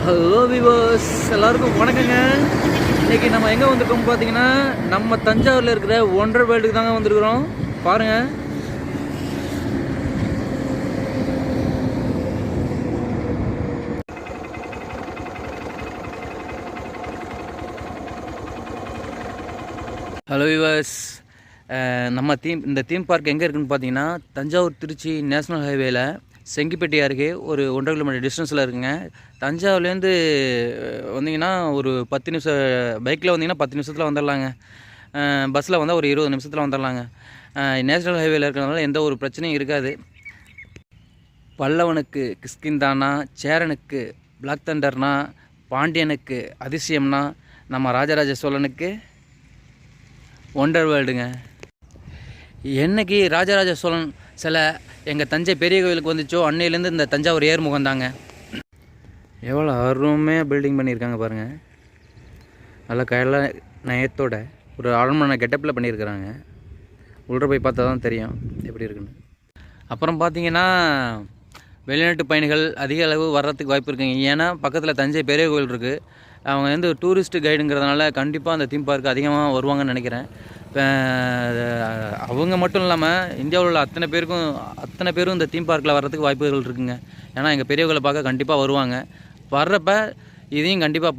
Hello viewers, எல்லாருக்கும் வணக்கங்க. இன்றைக்கி நம்ம எங்கே வந்திருக்கோம் பார்த்தீங்கன்னா, நம்ம தஞ்சாவூரில் இருக்கிற ஒண்டர் வேர்ல்டுக்கு தாங்க வந்திருக்கிறோம். பாருங்கள். ஹலோ விவர்ஸ், இந்த தீம் பார்க் எங்கே இருக்குதுன்னு பார்த்தீங்கன்னா, தஞ்சாவூர் திருச்சி நேஷ்னல் ஹைவேல செங்கிப்பட்டி அருகே ஒரு 1.5 கிலோமீட்டர் டிஸ்டன்ஸில் இருக்குங்க. தஞ்சாவூர்லேருந்து வந்தீங்கன்னா ஒரு 10 நிமிஷம், பைக்கில் வந்தீங்கன்னா 10 நிமிஷத்தில் வந்துடலாங்க. பஸ்ஸில் வந்தால் ஒரு 20 நிமிஷத்தில் வந்துடலாங்க. நேஷ்னல் ஹைவேல இருக்கிறதுனால எந்த ஒரு பிரச்சனையும் இருக்காது. பல்லவனுக்கு கிஷ்கிந்தானா, சேரனுக்கு பிளாக் தண்டர்னா, பாண்டியனுக்கு அதிசயம்னா, நம்ம ராஜராஜ சோழனுக்கு ஒண்டர் வேர்ல்டுங்க. என்னைக்கு ராஜராஜ சோழன் சில எங்கள் தஞ்சை பெரிய கோவிலுக்கு வந்துச்சோ அன்னையிலேருந்து இந்த தஞ்சாவூர் ஏர்முகம் தாங்க. எவ்வளோ அருமையாக பில்டிங் பண்ணியிருக்காங்க பாருங்கள். நல்லா கையில் நயத்தோட ஒரு அரண்மனை கெட்டப்பில் பண்ணியிருக்கிறாங்க. உள்ளே போய் பார்த்தா தான் தெரியும் எப்படி இருக்குன்னு. அப்புறம் பார்த்தீங்கன்னா, வெளிநாட்டு பயணிகள் அதிக அளவு வர்றதுக்கு வாய்ப்பு இருக்குங்க. ஏன்னா பக்கத்தில் தஞ்சை பெரிய கோவில் இருக்குது. அவங்க வந்து டூரிஸ்ட்டு கைடுங்கிறதுனால கண்டிப்பாக அந்த தீம் பார்க்கு அதிகமாக வருவாங்கன்னு நினைக்கிறேன். அவங்க மட்டும் இல்லாமல் இந்தியாவில் உள்ள அத்தனை பேரும் இந்த தீம் பார்க்கில் வர்றதுக்கு வாய்ப்புகள் இருக்குங்க. ஏன்னா எங்கள் பெரியவர்களை பார்க்க கண்டிப்பாக வருவாங்க. வர்றப்ப இதையும் கண்டிப்பாக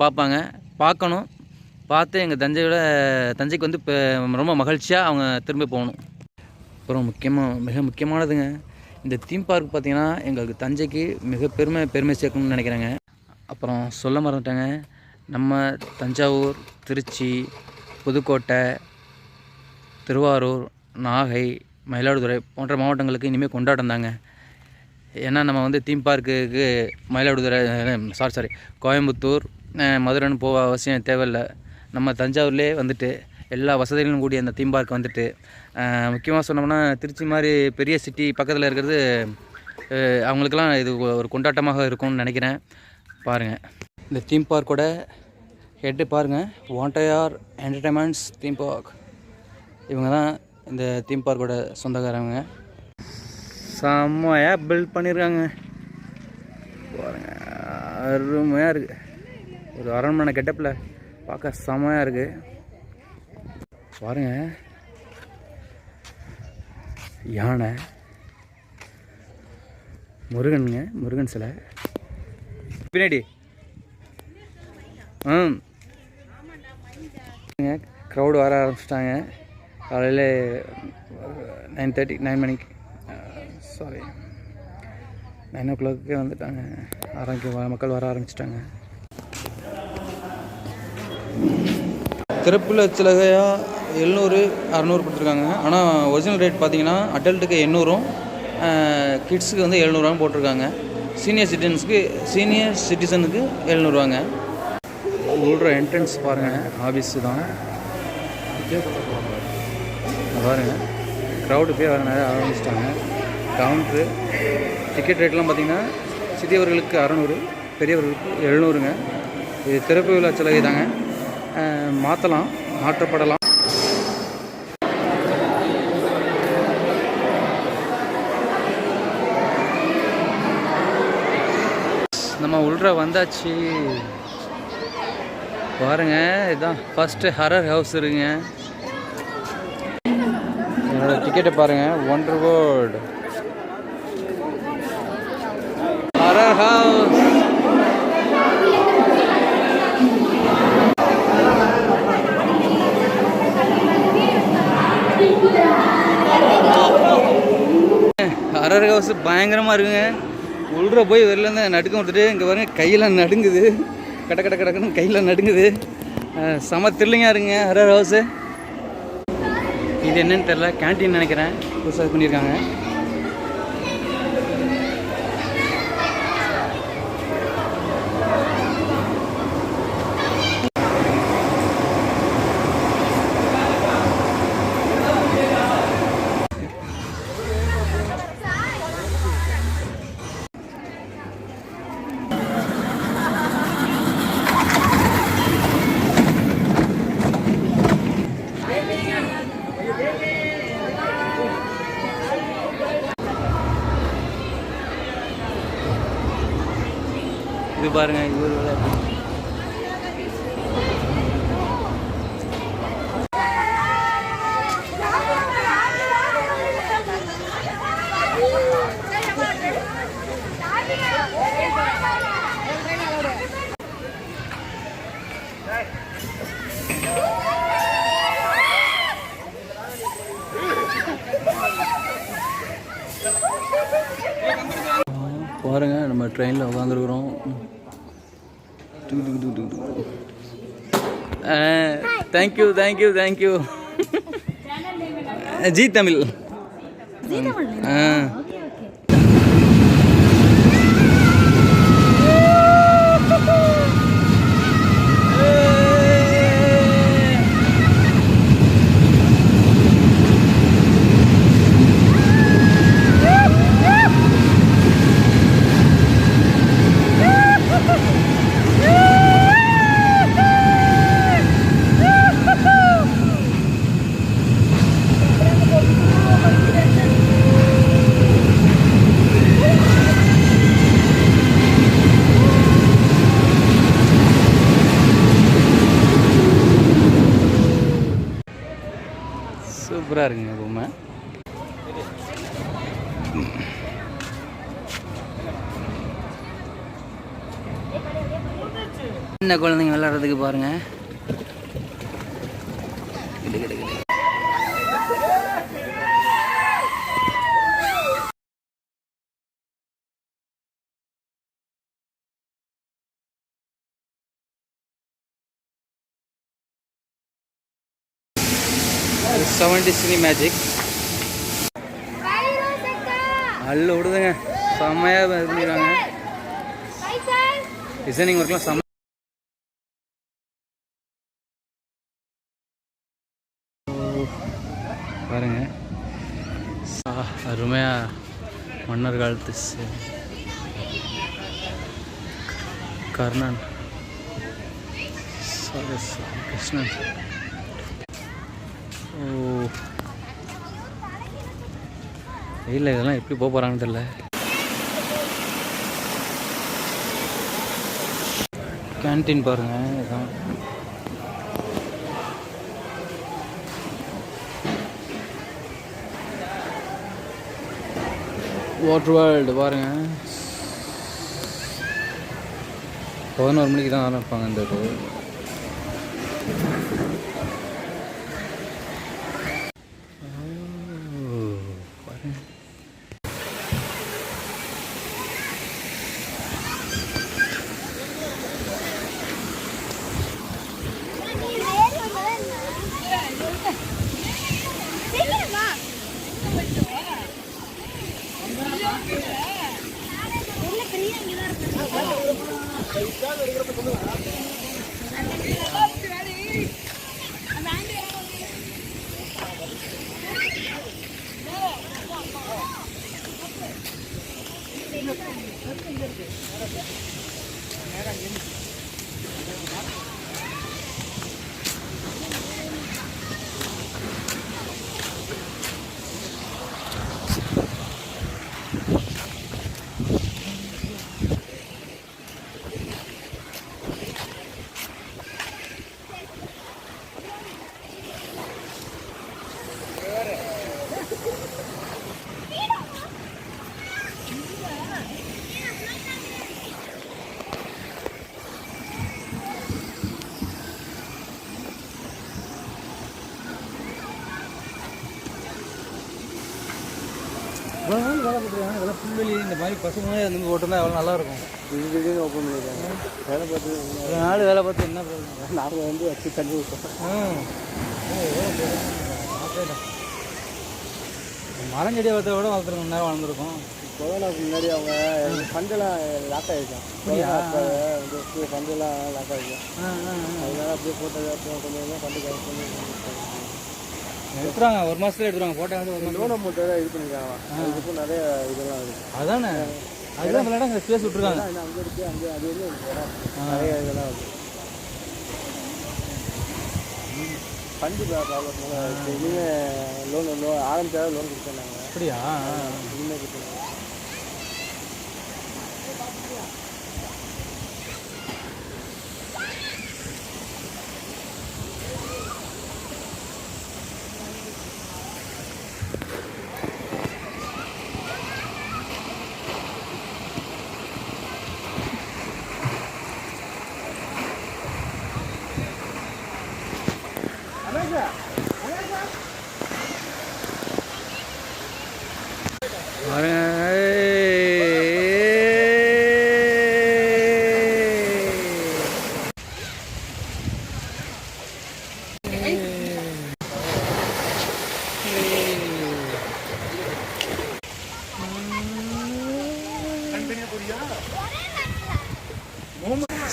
பார்க்கணும். பார்த்து எங்கள் தஞ்சைக்கு வந்து ரொம்ப மகிழ்ச்சியாக அவங்க திரும்ப போகணும். அப்புறம் மிக முக்கியமானதுங்க, இந்த தீம் பார்க் பார்த்திங்கன்னா எங்களுக்கு தஞ்சைக்கு மிக பெருமை சேர்க்கணும்னு நினைக்கிறேங்க. அப்புறம் சொல்ல மறந்துட்டேங்க, நம்ம தஞ்சாவூர், திருச்சி, புதுக்கோட்டை, திருவாரூர், நாகை, மயிலாடுதுறை போன்ற மாவட்டங்களுக்கு இனிமேல் கொண்டாட்டம் தாங்க. ஏன்னா நம்ம வந்து தீம் பார்க்குக்கு மயிலாடுதுறை கோயம்புத்தூர், மதுரைன்னு போக அவசியம் தேவையில்லை. நம்ம தஞ்சாவூர்லேயே வந்துட்டு எல்லா வசதிகளும் கூடிய அந்த தீம் பார்க் வந்துட்டு, முக்கியமாக சொன்னோம்னா திருச்சி மாதிரி பெரிய சிட்டி பக்கத்தில் இருக்கிறது அவங்களுக்கெல்லாம் இது ஒரு கொண்டாட்டமாக இருக்கும்னு நினைக்கிறேன். பாருங்கள், இந்த தீம் பார்க்கோட ஹெட்டு பாருங்கள், வாண்டையார் என்டர்டைன்மெண்ட்ஸ் தீம் பார்க். இவங்க தான் இந்த தீம் பார்க்கோட சொந்தக்காரங்க. செம்மையாக பில்ட் பண்ணியிருக்காங்க பாருங்கள். அருமையாக இருக்குது. ஒரு அரண்மனை கெட்டப்பில் பார்க்க செம்மையாக இருக்குது பாருங்கள். யானை, முருகன் சிலை பின்னாடி. க்ரௌடு வர ஆரம்பிச்சிட்டாங்க. காலையில் 9 மணிக்கு 9 o'clock வந்துட்டாங்க. மக்கள் வர ஆரம்பிச்சிட்டாங்க. திறப்பில் சிலகையாக 700-600 கொடுத்துருக்காங்க. ஆனால் ஒரிஜினல் ரேட் பார்த்தீங்கன்னா அடல்ட்டுக்கு 800, கிட்ஸுக்கு வந்து 700 போட்டிருக்காங்க. சீனியர் சிட்டிசனுக்கு 700. உள்ள என்ட்ரன்ஸ் பாருங்கள், ஆஃபீஸு தான் பாருங்கள். க்ரௌடு போய் வர நிறைய ஆரம்பிச்சிட்டாங்க. கவுண்ட்ரு டிக்கெட் ரேட்லாம் பார்த்திங்கன்னா சிறியவர்களுக்கு 600, பெரியவர்களுக்கு 700. இது திறப்பு விழா சலுகை தாங்க. மாற்றப்படலாம். நம்ம உள்ள வந்தாச்சு பாருங்க. இதுதான் ஃபர்ஸ்ட் ஹரர் ஹவுஸ் இருக்குங்க. என்னோட டிக்கெட்டை பாருங்கள், ஒண்டர் வேர்ல்டு ஹரர் ஹவுஸ். ஹரர் ஹவுஸ் பயங்கரமாக இருக்குங்க. உள்ள போய் வெளிலேருந்து நடுக்கம் கொடுத்துட்டு இங்கே பாருங்க, கையெல்லாம் நடுங்குது. கடக்கன்னு கையில் நடுங்குது. செம த்ரில்லிங்காக இருக்குங்க ஹரர் ஹவுஸு. இது என்னன்னு தெரில, கேன்டீன் நினைக்கிறேன், புதுசாக பண்ணியிருக்காங்க. பாருங்கள் இவர் விளையாட்டு. பாருங்க நம்ம ட்ரெயினில் உட்காந்துருக்குறோம். Thank you thank you thank you. Zee Tamil. சூப்பராக இருக்குங்க பொம்மை. சின்ன குழந்தைங்க விளையாடுறதுக்கு பாருங்க. செவன்டி சினி மேஜிக் அல்ல விடுதுங்க. செம்மையாக இது பண்ணிடுறாங்க. டிசைனிங் ஒர்க்லாம் செம்ம. பாருங்க அருமையாக மன்னர் காலத்து கர்ணன் கிருஷ்ணன். ஓ இல்லை இதெல்லாம் எப்படி போக போகிறாங்கன்னு தெரியல. கேன்டீன் பாருங்கள். இதுதான் வாட்டர் வேர்ல்டு பாருங்கள். 11 மணிக்கு தான் ஆரம்பிப்பாங்க இந்த இது. இவ்வளோ நாள் வேலை பார்த்துருக்காங்க. இதெல்லாம் புல்வெளி இந்த மாதிரி பசுமையாக இருந்து ஓட்டுனா எவ்வளோ நல்லாயிருக்கும். இது திடீர்னு ஓப்பன் பண்ணியிருக்காங்க. வேலை பார்த்து ஒரு நாள் வேலை பார்த்து என்ன ப்ராப்ளம். நாங்கள் வந்து வச்சு தண்ணி விட்டோம். மரஞ்செடியை வளர்த்த விட வளர்த்துருக்கோம். நேரம் வளர்ந்துருக்கும். கொரோனாவுக்கு முன்னாடி அவங்க ஃபண்டெல்லாம் லாக் ஆகிருக்கான். வந்து ஃபண்டெல்லாம் லாக் ஆகிருக்கான். அதனால அப்படியே போட்டது அப்புறம் கொஞ்சம் கொஞ்சம் ஃபண்டு கலெக்ட் பண்ணி எடுத்துறாங்க. ஒரு மாதத்துல எடுத்துருவாங்க. போட்டோ வந்து ஒரு லோன் அமௌண்ட் இது பண்ணியிருக்காங்க. அதுக்கப்புறம் நிறைய இதெல்லாம் இருக்குது. அதானே அதுதான் விளையாட அங்கே ஸ்பேஸ் விட்டுருக்காங்க. அங்கே இருக்குது. அங்கே அது வந்து நிறைய இதெல்லாம் இருக்குது. ஃபண்டு ப்ராப்ளம் இனிமேல் லோன் ஆரம்பிச்சாலும் லோன் கொடுத்துருந்தாங்க. அப்படியா? இனிமேல் கொடுத்துருந்தாங்க.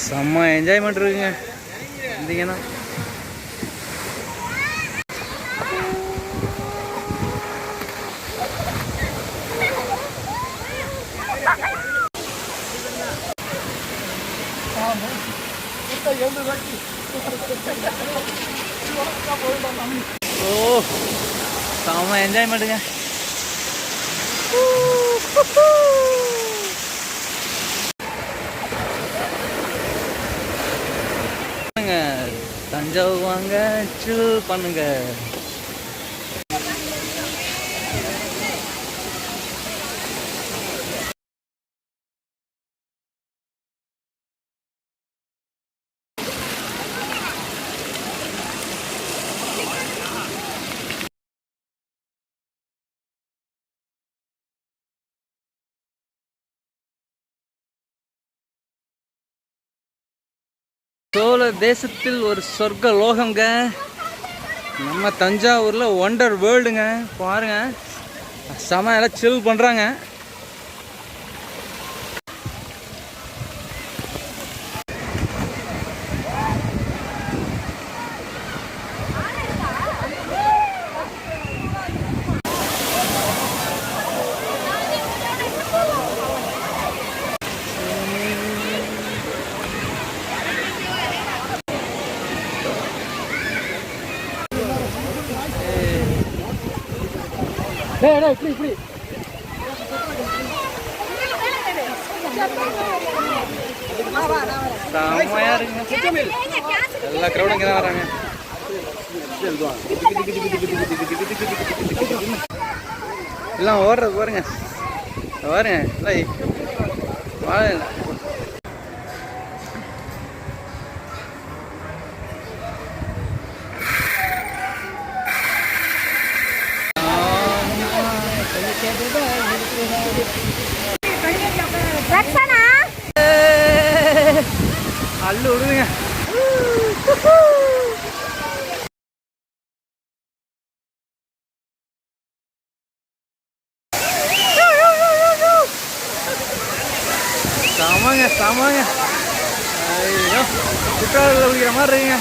செம்ம என்ஜாய்மெண்ட் இருக்குங்க வந்தீங்கன்னா. ஓ செம்ம என்ஜாய்மெண்ட்டுங்க. தஞ்சாவூர் வாங்க சில் பண்ணுங்க. சோழ தேசத்தில் ஒரு சொர்க்க லோகங்க நம்ம தஞ்சாவூரில் ஒண்டர் வேர்ல்டுங்க. பாருங்க செம எல்லாம் சில் பண்ணுறாங்க. இப்படி செம்மையா இருக்குங்க. எல்லா க்ரௌடும் இங்கே தான் வராங்க. எல்லாம் ஓடுறது பாருங்க பாருங்க. அள்ளு விடுதுங்க. சாமாங்க ஐயோ குற்றாலத்தில் குளிக்கிற மாதிரி இருக்குங்க.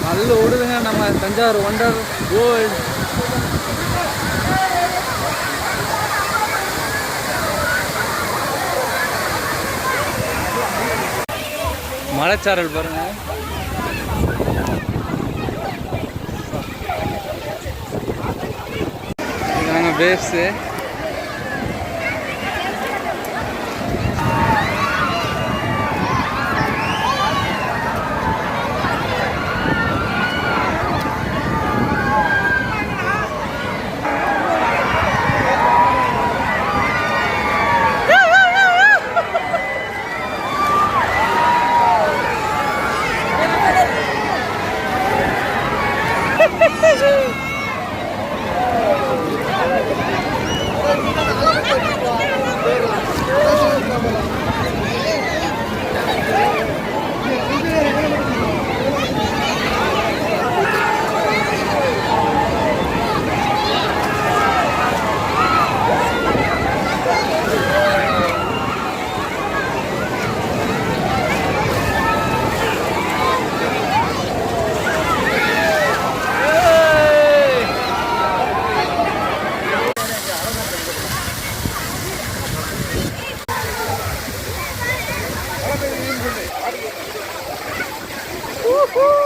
நல்ல ஓடுதுங்க நம்ம தஞ்சாவூர் ஒண்டர் வேர்ல்ட். மலைச்சாரல் பாருங்க. இதுதாங்க பேஸு. Woohoo!